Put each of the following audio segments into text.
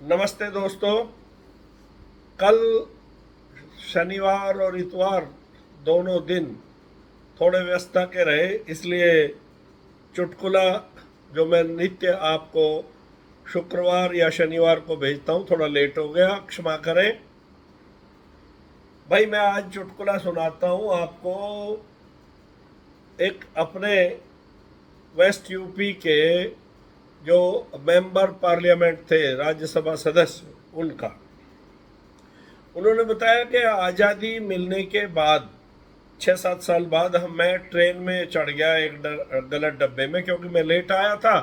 नमस्ते दोस्तों। कल शनिवार और इतवार दोनों दिन थोड़े व्यस्तता के रहे, इसलिए चुटकुला जो मैं नित्य आपको शुक्रवार या शनिवार को भेजता हूँ थोड़ा लेट हो गया, क्षमा करें। भाई मैं आज चुटकुला सुनाता हूँ आपको। एक अपने वेस्ट यूपी के जो मेंबर पार्लियामेंट थे, राज्यसभा सदस्य, उन्होंने बताया कि आज़ादी मिलने के बाद 6-7 साल बाद मैं ट्रेन में चढ़ गया एक गलत डब्बे में, क्योंकि मैं लेट आया था।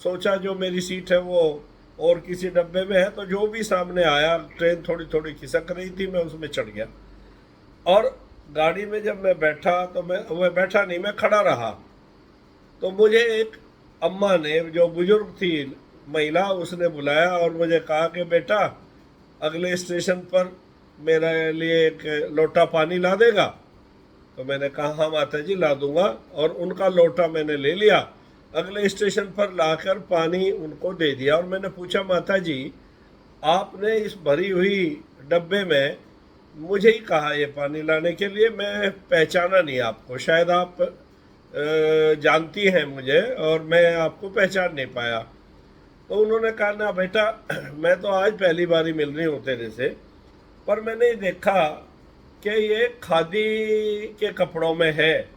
सोचा जो मेरी सीट है वो और किसी डब्बे में है, तो जो भी सामने आया, ट्रेन थोड़ी थोड़ी खिसक रही थी, मैं उसमें चढ़ गया। और गाड़ी में जब मैं बैठा तो मैं बैठा नहीं, मैं खड़ा रहा। तो मुझे एक अम्मा ने, जो बुजुर्ग थी महिला, उसने बुलाया और मुझे कहा कि बेटा अगले स्टेशन पर मेरे लिए एक लोटा पानी ला देगा। तो मैंने कहा हाँ माता जी ला दूंगा, और उनका लोटा मैंने ले लिया। अगले स्टेशन पर लाकर पानी उनको दे दिया और मैंने पूछा माता जी आपने इस भरी हुई डब्बे में मुझे ही कहा ये पानी लाने के लिए, मैं पहचाना नहीं आपको, शायद आप जानती हैं मुझे और मैं आपको पहचान नहीं पाया। तो उन्होंने कहा ना बेटा मैं तो आज पहली बार ही मिल रही हूँ तेरे से, पर मैंने देखा कि ये खादी के कपड़ों में है,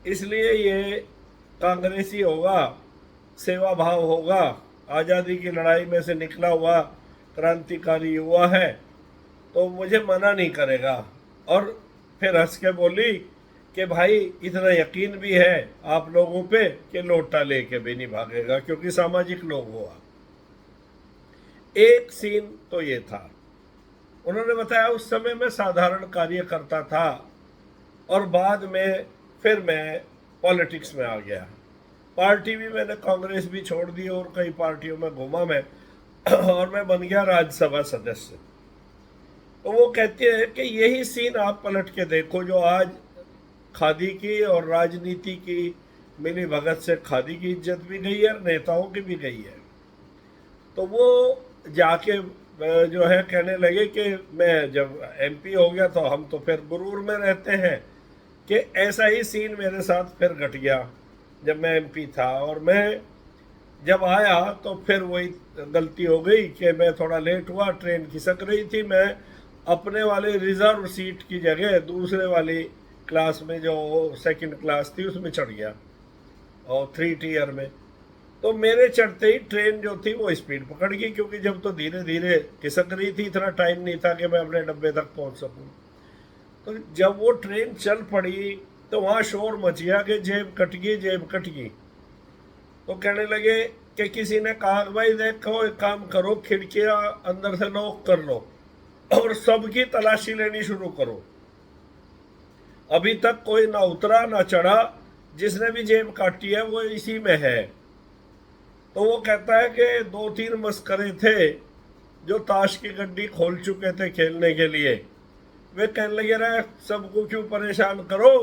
इसलिए ये कांग्रेसी होगा, सेवा भाव होगा, आज़ादी की लड़ाई में से निकला हुआ क्रांतिकारी युवा है, तो मुझे मना नहीं करेगा। और फिर हंस के बोली कि भाई इतना यकीन भी है आप लोगों पे कि लोटा लेके भी नहीं भागेगा, क्योंकि सामाजिक लोग हुआ। एक सीन तो ये था। उन्होंने बताया उस समय मैं साधारण कार्य करता था और बाद में फिर मैं पॉलिटिक्स में आ गया। पार्टी भी मैंने कांग्रेस भी छोड़ दी और कई पार्टियों में घूमा मैं और मैं बन गया राज्यसभा सदस्य। तो वो कहते हैं कि यही सीन आप पलट के देखो, जो आज खादी की और राजनीति की मिली भगत से खादी की इज्जत भी गई है, नेताओं की भी गई है। तो वो जाके जो है कहने लगे कि मैं जब एमपी हो गया तो हम तो फिर गुरूर में रहते हैं कि ऐसा ही सीन मेरे साथ फिर घट गया जब मैं एमपी था। और मैं जब आया तो फिर वही गलती हो गई कि मैं थोड़ा लेट हुआ, ट्रेन खिसक रही थी, मैं अपने वाले रिजर्व सीट की जगह दूसरे वाली क्लास में, जो सेकंड क्लास थी, उसमें चढ़ गया और 3 टियर में। तो मेरे चढ़ते ही ट्रेन जो थी वो स्पीड पकड़ गई, क्योंकि जब तो धीरे धीरे खिसक रही थी, इतना टाइम नहीं था कि मैं अपने डब्बे तक पहुंच सकूं। तो जब वो ट्रेन चल पड़ी तो वहाँ शोर मच गया कि जेब कट गई, जेब कट गई। तो कहने लगे कि किसी ने कहा भाई देखो एक काम करो, खिड़कियाँ अंदर से लॉक कर लो और सबकी तलाशी लेनी शुरू करो। अभी तक कोई ना उतरा ना चढ़ा, जिसने भी जेब काटी है वो इसी में है। तो वो कहता है कि 2-3 मस्करे थे जो ताश की गड्डी खोल चुके थे खेलने के लिए। वे कहने लगे रहे सबको क्यों परेशान करो,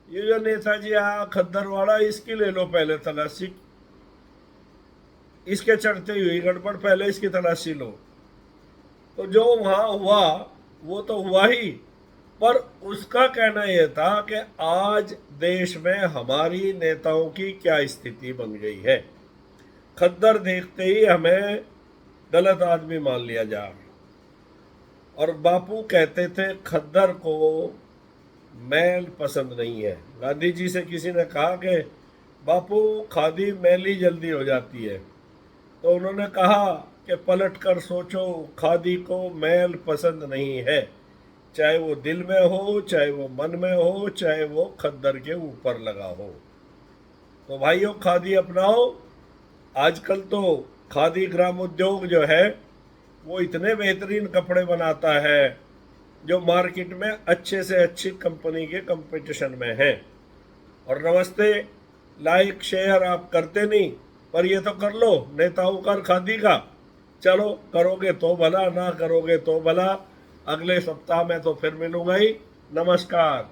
ये जो नेताजी आया खद्दर वाला, इसकी ले लो पहले तलाशी, इसके चढ़ते हुई गड़बड़, पहले इसकी तलाशी लो। तो जो वहाँ हुआ वो तो हुआ ही, पर उसका कहना यह था कि आज देश में हमारी नेताओं की क्या स्थिति बन गई है। खद्दर देखते ही हमें गलत आदमी मान लिया जा। और बापू कहते थे खद्दर को मैल पसंद नहीं है। गांधी जी से किसी ने कहा कि बापू खादी मैली जल्दी हो जाती है, तो उन्होंने कहा कि पलट कर सोचो, खादी को मैल पसंद नहीं है, चाहे वो दिल में हो, चाहे वो मन में हो, चाहे वो खद्दर के ऊपर लगा हो। तो भाइयों खादी अपनाओ। आजकल तो खादी ग्राम उद्योग जो है वो इतने बेहतरीन कपड़े बनाता है जो मार्केट में अच्छे से अच्छी कंपनी के कंपटीशन में है। और नमस्ते, लाइक शेयर आप करते नहीं, पर ये तो कर लो, नेताओं का खादी का। चलो करोगे तो भला, ना करोगे तो भला। अगले सप्ताह में तो फिर मिलूंगा ही। नमस्कार।